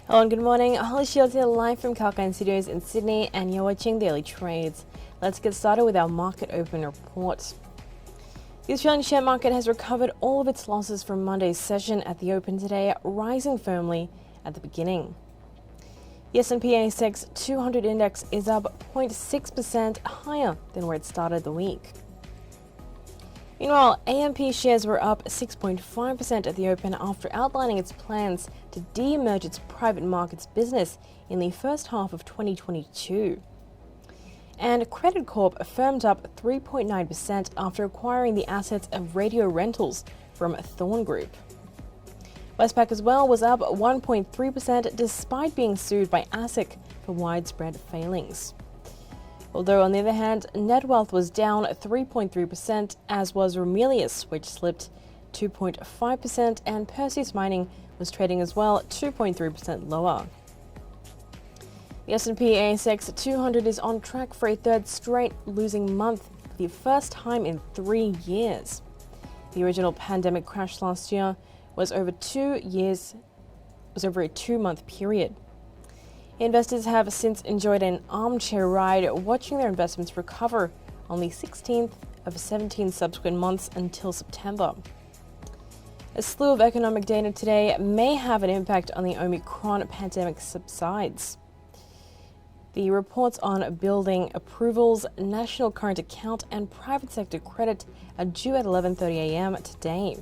Hello and good morning. Holly Shields here live from Kalkine Studios in Sydney, and you're watching Daily Trades. Let's get started with our market open report. The Australian share market has recovered all of its losses from Monday's session at the open today, rising firmly at the beginning. The S&P ASX 200 index is up 0.6% higher than where it started the week. Meanwhile, AMP shares were up 6.5% at the open after outlining its plans to demerge its private markets business in the first half of 2022. And Credit Corp firmed up 3.9% after acquiring the assets of radio rentals from Thorn Group. Westpac as well was up 1.3% despite being sued by ASIC for widespread failings. Although, on the other hand, net wealth was down 3.3%, as was Ramelius, which slipped 2.5%, and Perseus Mining was trading as well 2.3% lower. The S&P ASX 200 is on track for a third straight losing month for the first time in 3 years. The original pandemic crash last year was over a 2-month period. Investors have since enjoyed an armchair ride, watching their investments recover on the 16th of 17 subsequent months until September. A slew of economic data today may have an impact on the Omicron pandemic subsides. The reports on building approvals, national current account, and private sector credit are due at 11:30 a.m. today.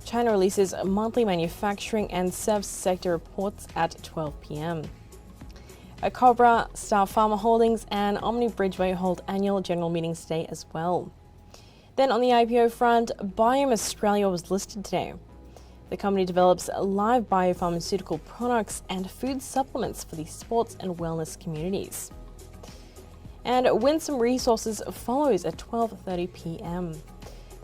China releases monthly manufacturing and service sector reports at 12 p.m. Cobra, Star Pharma Holdings, and Omni Bridgeway hold annual general meetings today as well. Then on the IPO front, Biome Australia was listed today. The company develops live biopharmaceutical products and food supplements for the sports and wellness communities. And Winsome Resources follows at 12:30 p.m.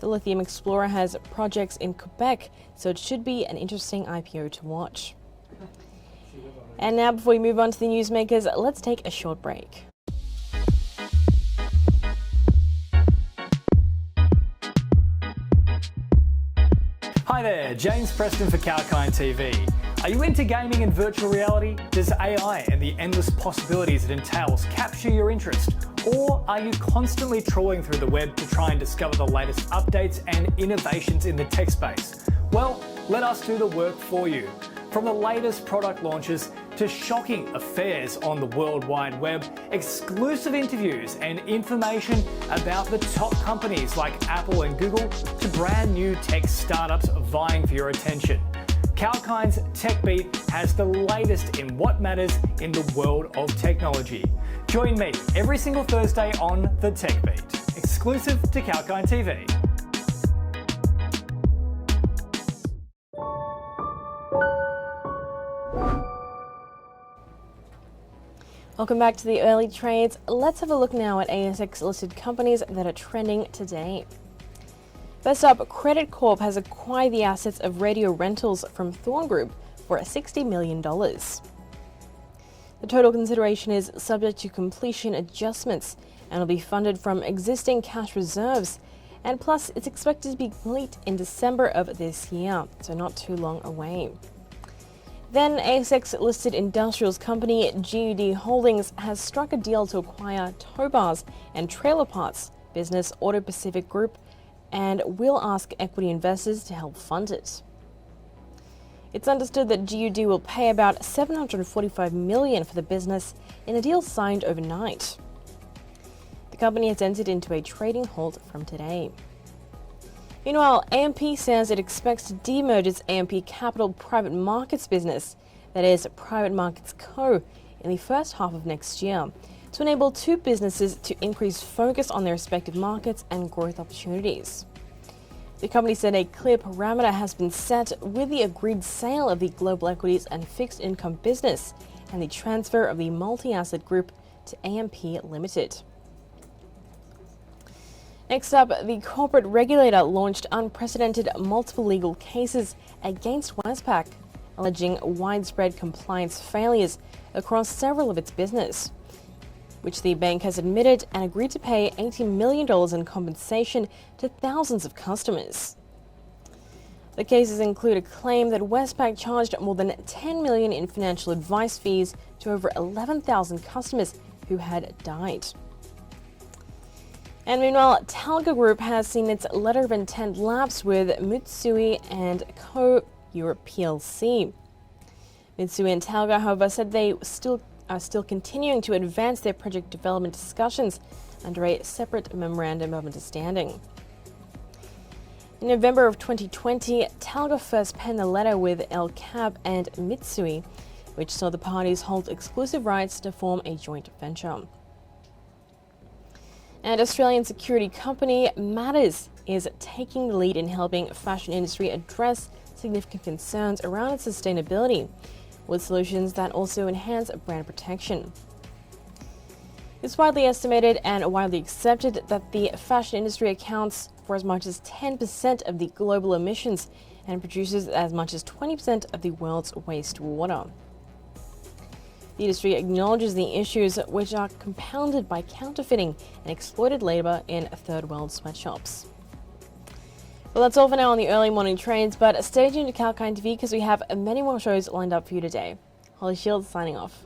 The Lithium Explorer has projects in Quebec, so it should be an interesting IPO to watch. And now, before we move on to the newsmakers, let's take a short break. Hi there, James Preston for Kalkine TV. Are you into gaming and virtual reality? Does AI and the endless possibilities it entails capture your interest? Or are you constantly trawling through the web to try and discover the latest updates and innovations in the tech space? Well, let us do the work for you. From the latest product launches to shocking affairs on the World Wide Web, exclusive interviews and information about the top companies like Apple and Google to brand new tech startups vying for your attention. Kalkine's Tech Beat has the latest in what matters in the world of technology. Join me every single Thursday on The Tech Beat, exclusive to Kalkine TV. Welcome back to the early trades. Let's have a look now at ASX-listed companies that are trending today. First up, Credit Corp has acquired the assets of radio rentals from Thorn Group for $60 million. The total consideration is subject to completion adjustments and will be funded from existing cash reserves, and plus it's expected to be complete in December of this year, so not too long away. Then ASX-listed industrials company GUD Holdings has struck a deal to acquire tow bars and trailer parts business Auto Pacific Group, and will ask equity investors to help fund it. It's understood that GUD will pay about $745 million for the business in a deal signed overnight. The company has entered into a trading halt from today. Meanwhile, AMP says it expects to demerge its AMP Capital Private Markets business, that is, Private Markets Co., in the first half of next year, to enable two businesses to increase focus on their respective markets and growth opportunities. The company said a clear parameter has been set with the agreed sale of the global equities and fixed income business and the transfer of the multi-asset group to AMP Limited. Next up, the corporate regulator launched unprecedented multiple legal cases against Westpac, alleging widespread compliance failures across several of its business, which the bank has admitted and agreed to pay $80 million in compensation to thousands of customers. The cases include a claim that Westpac charged more than $10 million in financial advice fees to over 11,000 customers who had died. And meanwhile, Talga Group has seen its letter of intent lapse with Mitsui & Co. Europe plc. Mitsui and Talga, however, said they are still continuing to advance their project development discussions under a separate memorandum of understanding. In November of 2020, Talga first penned a letter with El Cab and Mitsui, which saw the parties hold exclusive rights to form a joint venture. And Australian security company Matters is taking the lead in helping fashion industry address significant concerns around its sustainability, with solutions that also enhance brand protection. It's widely estimated and widely accepted that the fashion industry accounts for as much as 10% of the global emissions and produces as much as 20% of the world's wastewater. The industry acknowledges the issues, which are compounded by counterfeiting and exploited labour in third world sweatshops. Well, that's all for now on the early morning trades, but stay tuned to Kalkine TV because we have many more shows lined up for you today. Holly Shields signing off.